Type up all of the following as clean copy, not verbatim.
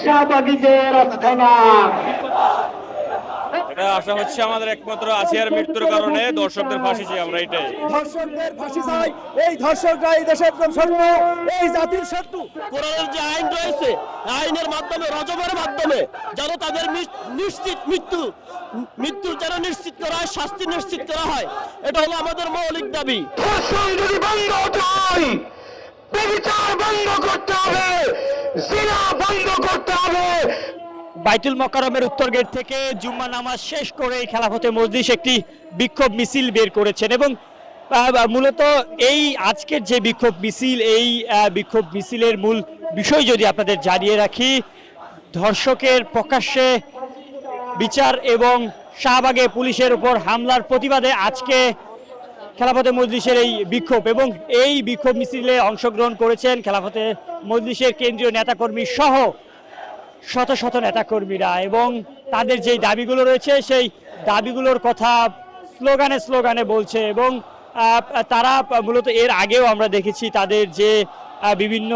শাহবাগীদের আস্তানা। এটা আশা হচ্ছে আমাদের একমাত্র আসিয়ার মৃত্যুর কারণে দর্শকদের ফাঁসি চাই আমরা, এটাই। ধর্ষকদের ফাঁসি চাই। এই ধর্ষকরা এই দেশের শত্রু, এই জাতির শত্রু। কোরআনের যে আইন রয়েছে, আইনের মাধ্যমে রজমের মাধ্যমে যেন তাদের নিশ্চিত মৃত্যু যেন নিশ্চিত করা হয়, শাস্তি নিশ্চিত করা হয়, এটা হলো আমাদের মৌলিক দাবি। ধর্ষণ যদি বন্ধ হতে হয়, ব্যভিচার বন্ধ করতে হবে, জিনা বন্ধ করতে হবে। বাইতুল মোকাররমের উত্তর গেট থেকে জুম্মা নামাজ শেষ করে খেলাফতে মজলিস একটি বিক্ষোভ মিছিল বের করেছেন এবং মূলত এই আজকের যে বিক্ষোভ মিছিল, এই বিক্ষোভ মিছিলের মূল বিষয় যদি আপনাদের জানিয়ে রাখি, ধর্ষকের প্রকাশ্যে বিচার এবং শাহবাগে পুলিশের উপর হামলার প্রতিবাদে আজকে খেলাফতে মজলিসের এই বিক্ষোভ। এবং এই বিক্ষোভ মিছিলে অংশগ্রহণ করেছেন খেলাফতে মজলিসের কেন্দ্রীয় নেতাকর্মী সহ শত শত নেতাকর্মীরা এবং তাদের যে দাবিগুলো রয়েছে সেই দাবিগুলোর কথা স্লোগানে বলছে। এবং তারা মূলত এর আগেও আমরা দেখেছি তাদের যে বিভিন্ন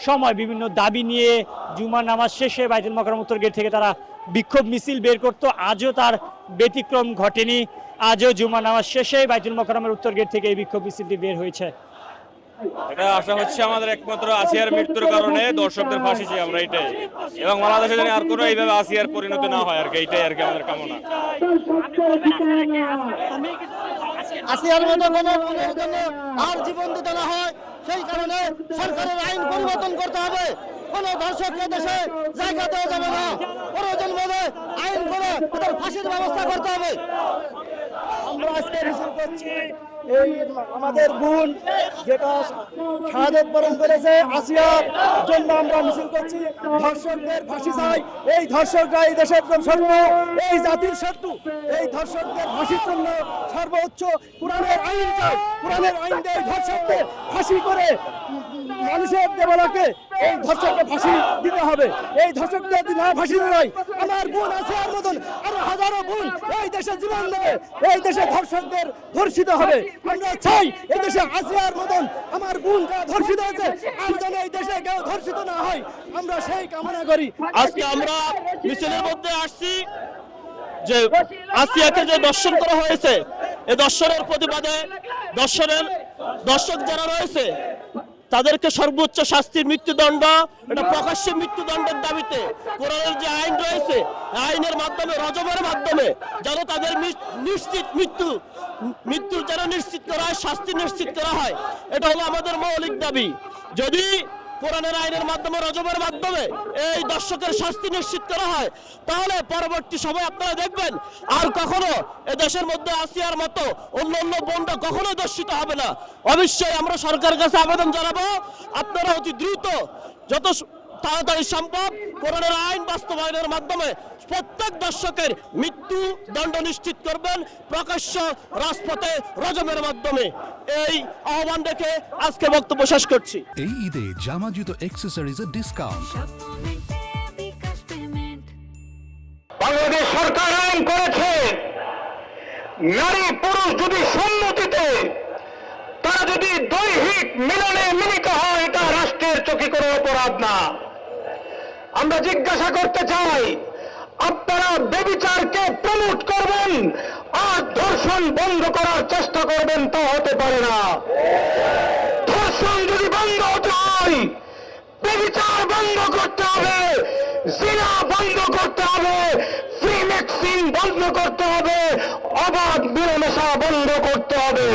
সময় বিভিন্ন দাবি নিয়ে জুমার নামাজ শেষে বাইতুল মোকাররম উত্তর গেট থেকে তারা বিক্ষোভ মিছিল বের করত। আজও তার ব্যতিক্রম ঘটেনি, আজও জুমার নামাজ শেষে বাইতুল মোকাররমের উত্তর গেট থেকে এই বিক্ষোভ মিছিলটি বের হয়েছে। এটা আশা হচ্ছে আমাদের একমাত্র আসিয়ার মৃত্যুর কারণে দর্শকদের ফাঁসি চাই আমরা, এটাই। এবং বাংলাদেশে যেন আর কোনো এইভাবে আসিয়ার পরিণতি না হয় আর কি, এটাই আর কি আমাদের কামনা। আসিয়ার মতো কোনো জন্য আর জীবন দিতে না হয়, সেই কারণে সরকারের আইন পরিবর্তন করতে হবে। কোনো ধর্ষককে দেশে জায়গা দেওয়া যাবে না, প্রয়োজন বলে আইন করে তাদের ফাঁসির ব্যবস্থা করতে হবে। আমরা আজকে মিছিল করছি এই আমাদের বোন যেটা শাহাদাত বরণ করেছে, আসিয়ার জন্য আমরা মিছিল করছি। ধর্ষকদের ফাঁসি চাই। এই ধর্ষকরা এই দেশের শত্রু, এই জাতির শত্রু। এই ধর্ষকদের ফাঁসির জন্য সর্বোচ্চ কোরআনের আইন চাই। কোরআনের আইন দিয়ে ধর্ষকদের ফাঁসি করে মানুষের দেবলাকে এই ধর্ষককে ফাঁসি দিতে হবে। এই ধর্ষকদের না ফাঁসি নয়, আমার বোন আসিয়ার মতন আরো হাজারো বোন এই দেশে জীবন দেবে। এই দেশে ধর্ষকদের ধর্ষিত হবে। আমরা চাই এই দেশে আসিয়ার মতন আমার বোনটা ধর্ষিত হয়েছে, আর যেন এই দেশে কেউ ধর্ষিত না হয়, আমরা সেই কামনা করি। আজকে আমরা মিছিলের মধ্যে আসছি যে আসিয়াকে যে দর্শন করা হয়েছে, এই দর্শনের প্রতিবাদে দর্শক যারা রয়েছে তাদেরকে সর্বোচ্চ শাস্তির মৃত্যুদণ্ড, এটা প্রকাশ্যে মৃত্যুদণ্ডের দাবিতে কোরআনের যে আইন রয়েছে, আইনের মাধ্যমে রজমের মাধ্যমে যেন তাদের নিশ্চিত মৃত্যু যেন নিশ্চিত করা হয়, শাস্তি নিশ্চিত করা হয়, এটা হলো আমাদের মৌলিক দাবি। যদি কোরআনের আইনের মাধ্যমে রজমের মাধ্যমে এই দর্শকের শাস্তি নিশ্চিত করা হয়, তাহলে পরবর্তী সময় আপনারা দেখবেন আর কখনো দেশের মধ্যে আসিয়ার মতো অন্য বোনরা কখনো দর্শিত হবে না। অবশ্যই আমরা সরকারের কাছে আবেদন জানাবো, আপনারা অতি দ্রুত যত তাড়াতাড়ি সম্ভব কোরআনের আইন বাস্তবায়নের মাধ্যমে প্রত্যেক দর্শকের মৃত্যু দণ্ড নিশ্চিত করবেন, প্রকাশ্য রাজপথে রজমের মাধ্যমে। এই আহ্বান রেখে আজকে বক্তব্য শেষ করছি। এই ঈদে জামা জুতো অ্যাক্সেসরিজের ডিসকাউন্ট। বাংলাদেশ সরকার আইন করেছে, নারী পুরুষ যদি সম্মতিতে তারা যদি দৈহিক মিলনে মিলিত হয়, এটা রাষ্ট্রের চোখে কোনো অপরাধ না। আমরা জিজ্ঞাসা করতে চাই, আপনারা ব্যভিচারকে প্রমোট করবেন আর ধর্ষণ বন্ধ করার চেষ্টা করবেন, তা হতে পারে না। ধর্ষণ যদি বন্ধ হতে হয়, ব্যভিচার বন্ধ করতে হবে, জিনা বন্ধ করতে হবে, ফ্রি ম্যাক্সিন বন্ধ করতে হবে, অবাধ মেলামেশা বন্ধ করতে হবে।